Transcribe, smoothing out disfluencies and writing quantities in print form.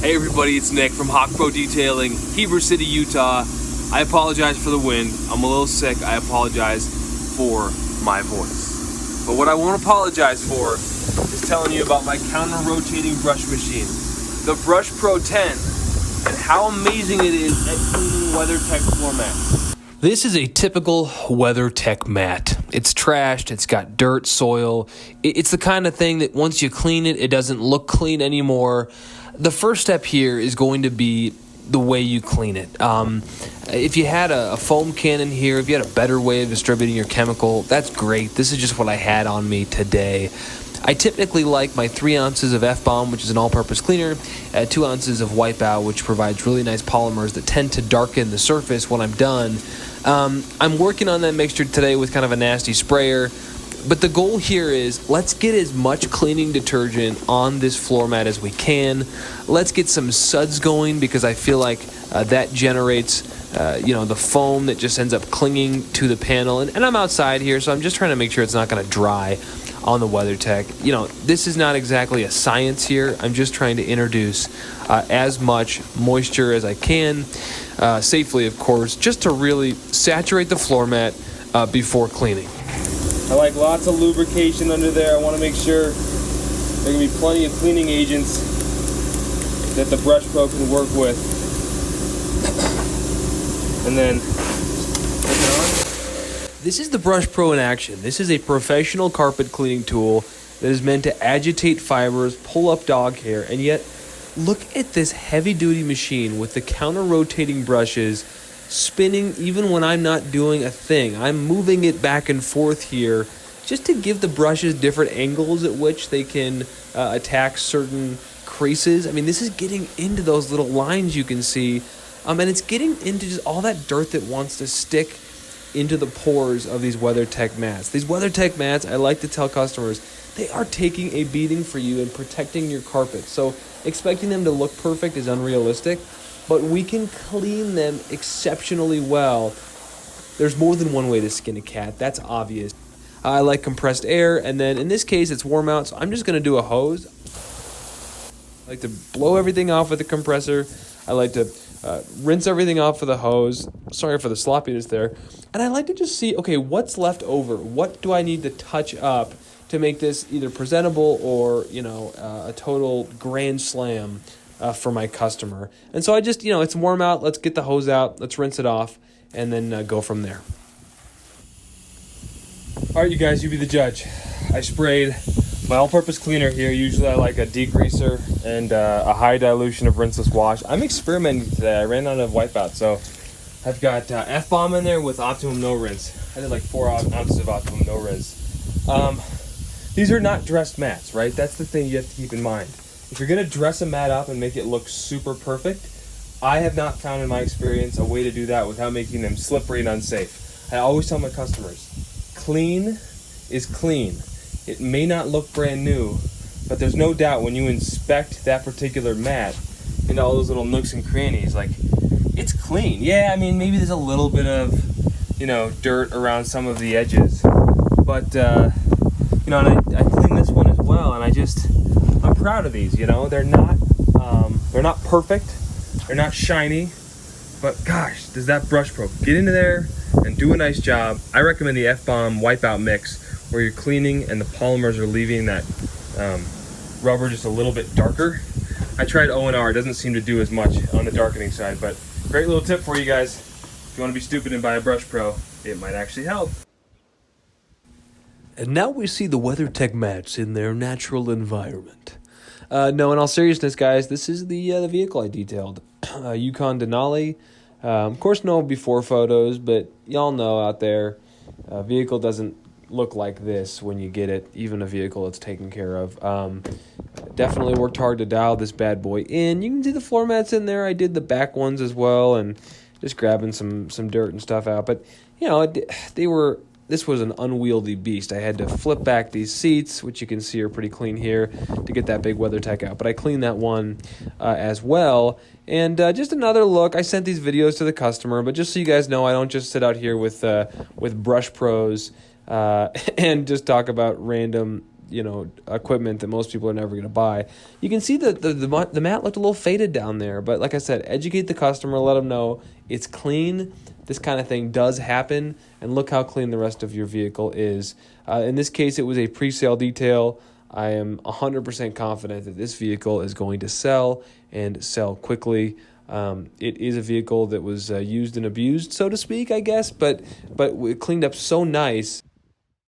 Hey everybody, it's Nick from Hawk Pro Detailing, Heber City, Utah. I apologize for the wind. I'm a little sick. I apologize for my voice. But what I won't apologize for is telling you about my counter-rotating brush machine, the Brush Pro 10, and how amazing it is at cleaning WeatherTech floor mats. This is a typical WeatherTech mat. It's trashed, it's got dirt, soil. It's the kind of thing that once you clean it, it doesn't look clean anymore. The first step here is going to be the way you clean it. If you had a foam cannon here, if you had a better way of distributing your chemical, that's great. This is just what I had on me today. I typically like my 3 ounces of F-Bomb, which is an all-purpose cleaner, 2 ounces of Wipeout, which provides really nice polymers that tend to darken the surface when I'm done. I'm working on that mixture today with kind of a nasty sprayer. But the goal here is let's get as much cleaning detergent on this floor mat as we can. Let's get some suds going because I feel like that generates the foam that just ends up clinging to the panel. And I'm outside here, so I'm just trying to make sure it's not going to dry on the WeatherTech. This is not exactly a science here. I'm just trying to introduce as much moisture as I can, safely of course, just to really saturate the floor mat before cleaning. I like lots of lubrication under there. I want to make sure there can be plenty of cleaning agents that the Brush Pro can work with. And then put it on. This is the Brush Pro in action. This is a professional carpet cleaning tool that is meant to agitate fibers, pull up dog hair, and yet look at this heavy-duty machine with the counter-rotating brushes spinning even when I'm not doing a thing. I'm moving it back and forth here just to give the brushes different angles at which they can attack certain creases. I mean, this is getting into those little lines you can see, and it's getting into just all that dirt that wants to stick into the pores of these WeatherTech mats. These WeatherTech mats, I like to tell customers, they are taking a beating for you and protecting your carpet. So expecting them to look perfect is unrealistic, but we can clean them exceptionally well. There's more than one way to skin a cat. That's obvious. I like compressed air, and then in this case, it's warm out, so I'm just going to do a hose. I like to blow everything off with a compressor. I like to rinse everything off with a hose. Sorry for the sloppiness there. And I like to just see, okay, what's left over? What do I need to touch up to make this either presentable or, a total grand slam for my customer? And so I just, it's warm out. Let's get the hose out. Let's rinse it off and then go from there. All right, you guys, you be the judge. I sprayed my all-purpose cleaner here. Usually I like a degreaser and a high dilution of rinseless wash. I'm experimenting today. I ran out of Wipeout, so I've got F-Bomb in there with Optimum No Rinse. I did like 4 ounces of Optimum No Rinse. These are not dressed mats, right? That's the thing you have to keep in mind. If you're going to dress a mat up and make it look super perfect, I have not found in my experience a way to do that without making them slippery and unsafe. I always tell my customers, clean is clean. It may not look brand new, but there's no doubt when you inspect that particular mat into all those little nooks and crannies, like, it's clean. Yeah, I mean, maybe there's a little bit of, dirt around some of the edges, but, and I cleaned this one as well, and I'm proud of these. They're not perfect, they're not shiny, but gosh, does that Brush Pro get into there and do a nice job. I recommend the F-Bomb Wipeout mix where you're cleaning and the polymers are leaving that rubber just a little bit darker. I tried O&R, it doesn't seem to do as much on the darkening side, but great little tip for you guys. If you want to be stupid and buy a Brush Pro, it might actually help. And now we see the WeatherTech mats in their natural environment. No, in all seriousness, guys, this is the vehicle I detailed. Yukon Denali. Of course, no before photos, but y'all know out there, a vehicle doesn't look like this when you get it, even a vehicle that's taken care of. Definitely worked hard to dial this bad boy in. You can see the floor mats in there. I did the back ones as well, and just grabbing some dirt and stuff out. But, this was an unwieldy beast. I had to flip back these seats, which you can see are pretty clean here, to get that big WeatherTech out. But I cleaned that one as well. And just another look. I sent these videos to the customer, but just so you guys know, I don't just sit out here with Brush Pros and just talk about random equipment that most people are never going to buy. You can see that the mat looked a little faded down there, but like I said, educate the customer, let them know it's clean. This kind of thing does happen, and look how clean the rest of your vehicle is. In this case, it was a pre-sale detail. I am 100% confident that this vehicle is going to sell and sell quickly. It is a vehicle that was used and abused, so to speak, I guess, but it cleaned up so nice